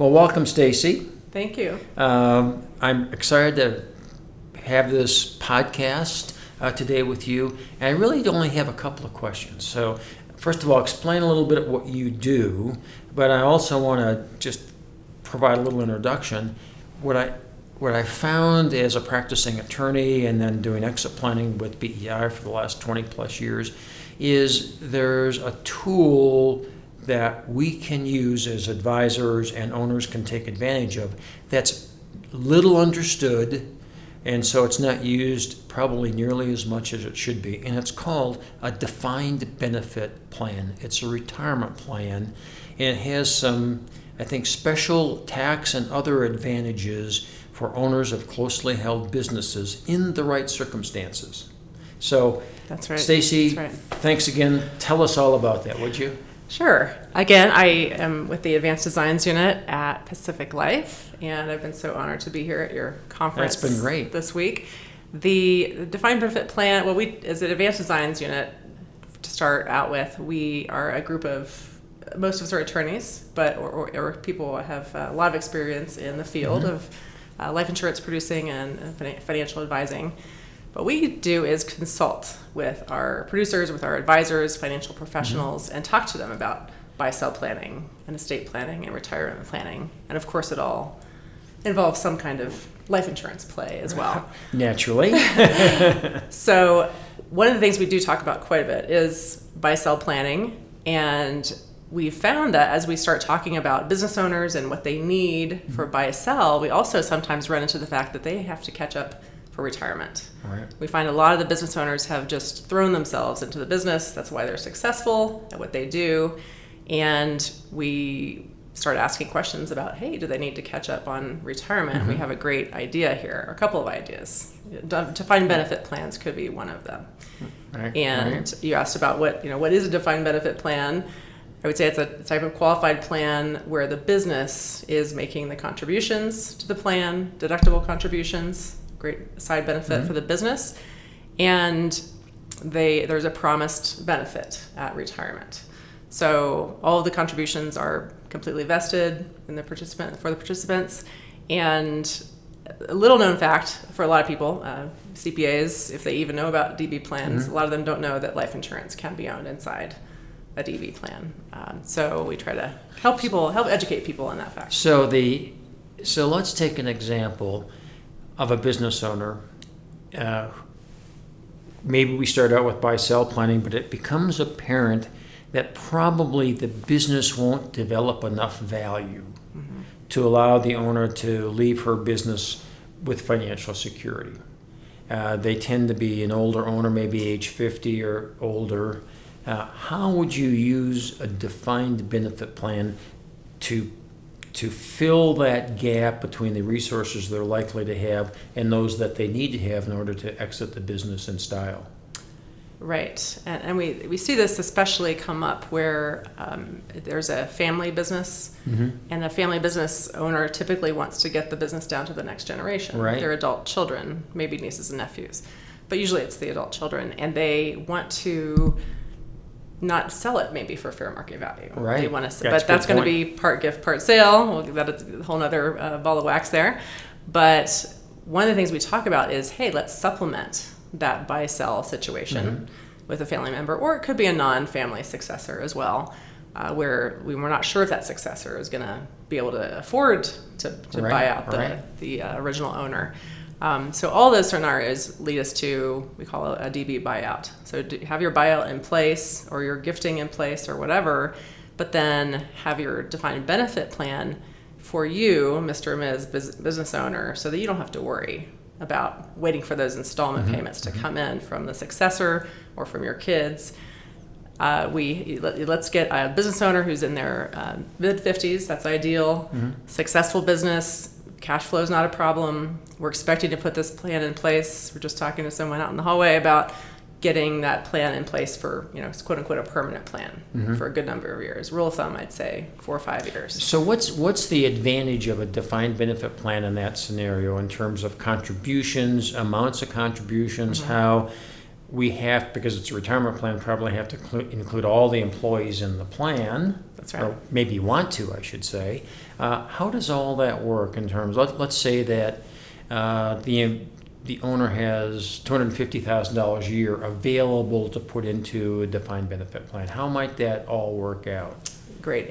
Well, welcome, Stacey. Thank you. I'm excited to have this podcast today with you. And I really only have a couple of questions. So, first of all, explain a little bit of what you do, but I also want to just provide a little introduction. What I found as a practicing attorney and then doing exit planning with BEI for the last 20 plus years is there's a tool that we can use as advisors and owners can take advantage of that's little understood, and so it's not used probably nearly as much as it should be, and it's called a defined benefit plan. It's a retirement plan, and it has some, I think, special tax and other advantages for owners of closely held businesses in the right circumstances. So, that's right. Stacey, that's right. Thanks again. Tell us all about that, would you? Sure. Again, I am with the Advanced Designs Unit at Pacific Life, and I've been so honored to be here at your conference. That's been great. This week. The Defined Benefit Plan, well, we, as an Advanced Designs Unit, to start out with, we are a group of, most of us are attorneys, but or people have a lot of experience in the field of life insurance producing and financial advising. What we do is consult with our producers, with our advisors, financial professionals, and talk to them about buy-sell planning and estate planning and retirement planning. And of course, it all involves some kind of life insurance play as well. Naturally. So one of the things we do talk about quite a bit is buy-sell planning. And we found that as we start talking about business owners and what they need for buy-sell, we also sometimes run into the fact that they have to catch up for retirement. Right. We find a lot of the business owners have just thrown themselves into the business. That's why they're successful at what they do. And we start asking questions about, hey, do they need to catch up on retirement? We have a great idea here, or a couple of ideas. Defined benefit plans could be one of them. Right. And you asked about what is a defined benefit plan. I would say it's a type of qualified plan where the business is making the contributions to the plan, deductible contributions, great side benefit for the business, and there's a promised benefit at retirement. So all of the contributions are completely vested in the participants. And a little known fact for a lot of people, CPAs, if they even know about DB plans, a lot of them don't know that life insurance can be owned inside a DB plan. So we try to help educate people on that fact. So let's take an example of a business owner. Maybe we start out with buy-sell planning, but it becomes apparent that probably the business won't develop enough value to allow the owner to leave her business with financial security. They tend to be an older owner, maybe age 50 or older. How would you use a defined benefit plan to fill that gap between the resources they're likely to have and those that they need to have in order to exit the business in style? Right. And we see this especially come up where there's a family business, and the family business owner typically wants to get the business down to the next generation. Right. Their adult children, maybe nieces and nephews, but usually it's the adult children, and they want to not sell it maybe for fair market value. Right. They want to, but that's going to be part gift, part sale. We'll give that a whole nother ball of wax there. But one of the things we talk about is, hey, let's supplement that buy-sell situation with a family member, or it could be a non-family successor as well, where we were not sure if that successor is going to be able to afford to buy out the original owner. So all those scenarios lead us to, we call it a DB buyout. So have your buyout in place or your gifting in place or whatever, but then have your defined benefit plan for you, Mr. or Ms. business owner, so that you don't have to worry about waiting for those installment payments to come in from the successor or from your kids. Let's get a business owner who's in their mid-50s. That's ideal. Successful business. Cash flow is not a problem. We're expecting to put this plan in place. We're just talking to someone out in the hallway about getting that plan in place for, quote unquote, a permanent plan for a good number of years. Rule of thumb, I'd say 4 or 5 years. So what's the advantage of a defined benefit plan in that scenario in terms of contributions, amounts of contributions, how we have, because it's a retirement plan, probably have to include all the employees in the plan. That's right. Or maybe want to, I should say. How does all that work in terms, let's say that the owner has $250,000 a year available to put into a defined benefit plan. How might that all work out? Great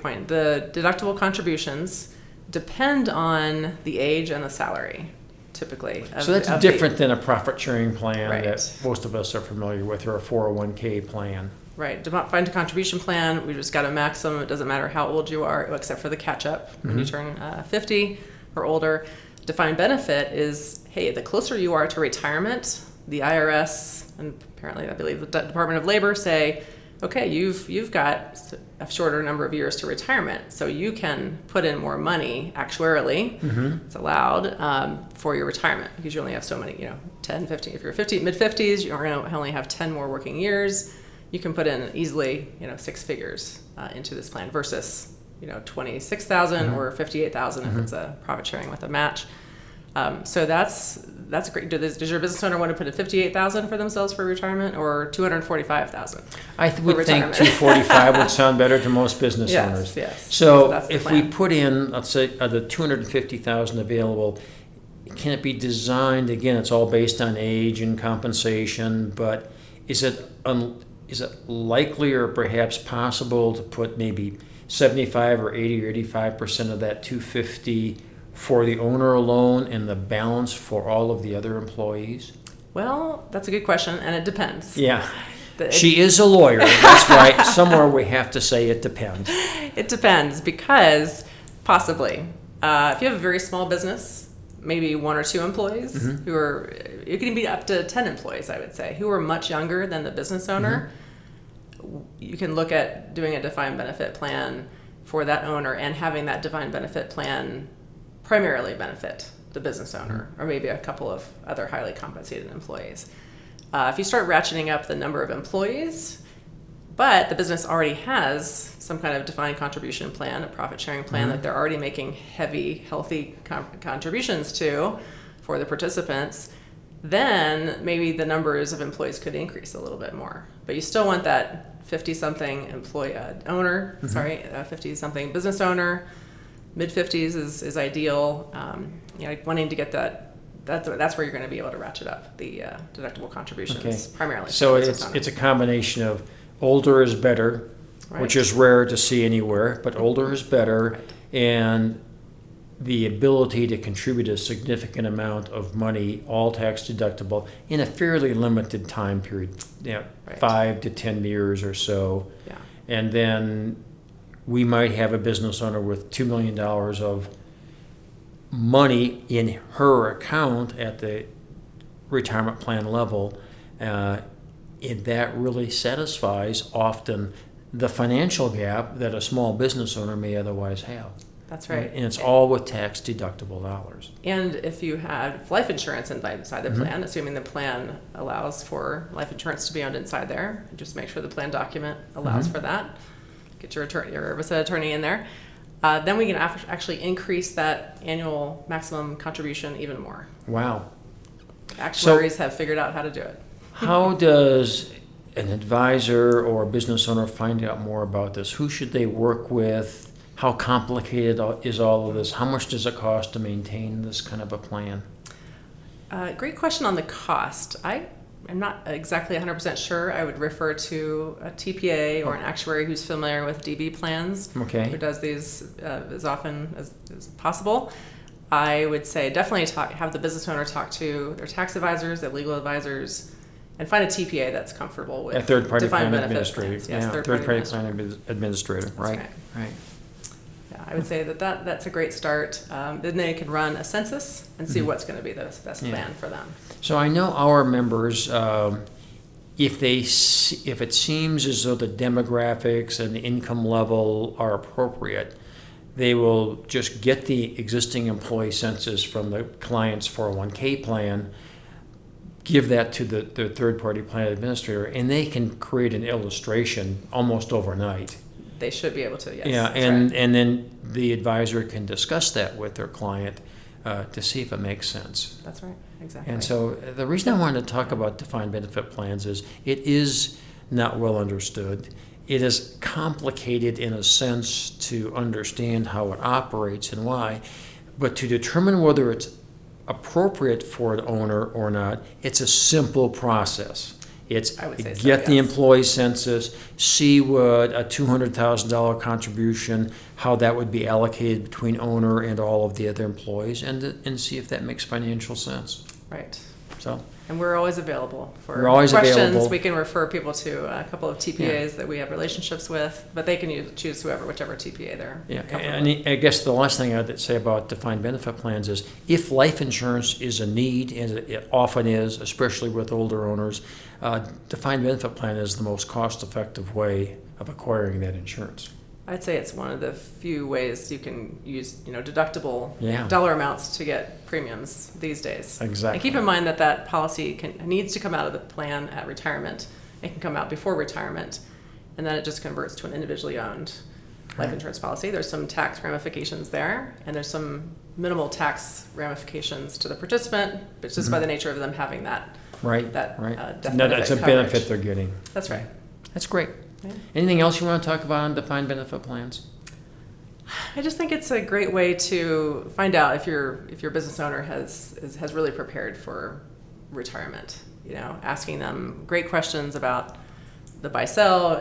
point. The deductible contributions depend on the age and the salary, typically. So that's different than a profit sharing plan Right. that most of us are familiar with, or a 401k plan. Right. Defined contribution plan, we just got a maximum. It doesn't matter how old you are, except for the catch-up when you turn 50 or older. Defined benefit is, hey, the closer you are to retirement, the IRS and apparently I believe the Department of Labor say, okay, you've got a shorter number of years to retirement, so you can put in more money actuarially. It's allowed for your retirement because you only have so many, 10, 15. If you're mid-50s, you're going to only have 10 more working years. You can put in easily, 6 figures into this plan versus, 26,000 or 58,000 if it's a profit sharing with a match. So that's great. Does your business owner want to put in 58,000 for themselves for retirement or 245,000? I would think 245 would sound better to most business owners. Yes. So that's the if plan. we put in, let's say, the 250,000 available, can it be designed? Again, it's all based on age and compensation, but is it likely or perhaps possible to put maybe 75 or 80 or 85% of that 250 for the owner alone and the balance for all of the other employees? Well, that's a good question, and it depends. Yeah. She is a lawyer. That's right. Somewhere we have to say it depends. It depends because possibly, if you have a very small business, maybe 1 or 2 employees who are, it can be up to 10 employees, I would say, who are much younger than the business owner. You can look at doing a defined benefit plan for that owner and having that defined benefit plan primarily benefit the business owner or maybe a couple of other highly compensated employees. If you start ratcheting up the number of employees, but the business already has some kind of defined contribution plan, a profit sharing plan that they're already making heavy, healthy contributions to for the participants, then maybe the numbers of employees could increase a little bit more. But you still want that 50-something employee owner, 50-something business owner. Mid-50s is ideal. Wanting to get that. That's where you're going to be able to ratchet up the deductible contributions primarily. So it's a combination of older is better, which is rare to see anywhere, but older is better, and the ability to contribute a significant amount of money, all tax deductible, in a fairly limited time period, 5 to 10 years or so. Yeah. And then we might have a business owner with $2 million of money in her account at the retirement plan level. And that really satisfies often the financial gap that a small business owner may otherwise have. That's right. And it's all with tax deductible dollars. And if you had life insurance inside the plan, assuming the plan allows for life insurance to be owned inside there, just make sure the plan document allows for that. Get your RISA attorney in there. Then we can actually increase that annual maximum contribution even more. Wow. Actuaries have figured out how to do it. How does an advisor or a business owner find out more about this? Who should they work with? How complicated is all of this? How much does it cost to maintain this kind of a plan? Great question on the cost. I'm not exactly 100% sure. I would refer to a TPA or an actuary who's familiar with DB plans, who does these as often as possible. I would say definitely have the business owner talk to their tax advisors, their legal advisors, and find a TPA that's comfortable with a third-party defined plan benefit administrator. plans. Yes, third-party plan administrator. Right. Yeah, I would say that's a great start. Then they can run a census and see what's going to be the best plan for them. So I know our members, if it seems as though the demographics and the income level are appropriate, they will just get the existing employee census from the client's 401k plan, give that to the third-party plan administrator, and they can create an illustration almost overnight. They should be able to, yes. Yeah, and then the advisor can discuss that with their client. to see if it makes sense. That's right, exactly. And so the reason I wanted to talk about defined benefit plans is it is not well understood. It is complicated in a sense to understand how it operates and why, but to determine whether it's appropriate for an owner or not, it's a simple process. It's I would say so, get the yes. employee census, see what a $200,000 contribution, how that would be allocated between owner and all of the other employees, and see if that makes financial sense. Right. So. And we're always available for We're always questions. available. We can refer people to a couple of TPAs that we have relationships with, but they can choose whichever TPA they're Yeah, comfortable and with. I guess the last thing I'd say about defined benefit plans is if life insurance is a need, and it often is, especially with older owners, defined benefit plan is the most cost-effective way of acquiring that insurance. I'd say it's one of the few ways you can use, deductible Yeah. dollar amounts to get premiums these days. Exactly. And keep in mind that policy needs to come out of the plan at retirement. It can come out before retirement, and then it just converts to an individually owned life insurance policy. There's some tax ramifications there, and there's some minimal tax ramifications to the participant, but just by the nature of them having that Right. death No, that's a benefit benefit coverage. they're getting. That's right. That's great. Yeah. Anything else you want to talk about on defined benefit plans? I just think it's a great way to find out if your business owner has really prepared for retirement. Asking them great questions about the buy sell.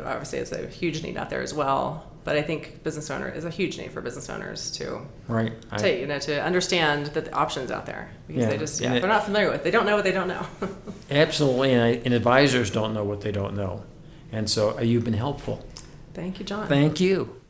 Obviously it's a huge need out there as well. But I think business owner is a huge need for business owners to Right. to understand that the options out there, because Yeah. they just And they're not familiar with. They don't know what they don't know. Absolutely, and advisors don't know what they don't know. And so you've been helpful. Thank you, John. Thank you.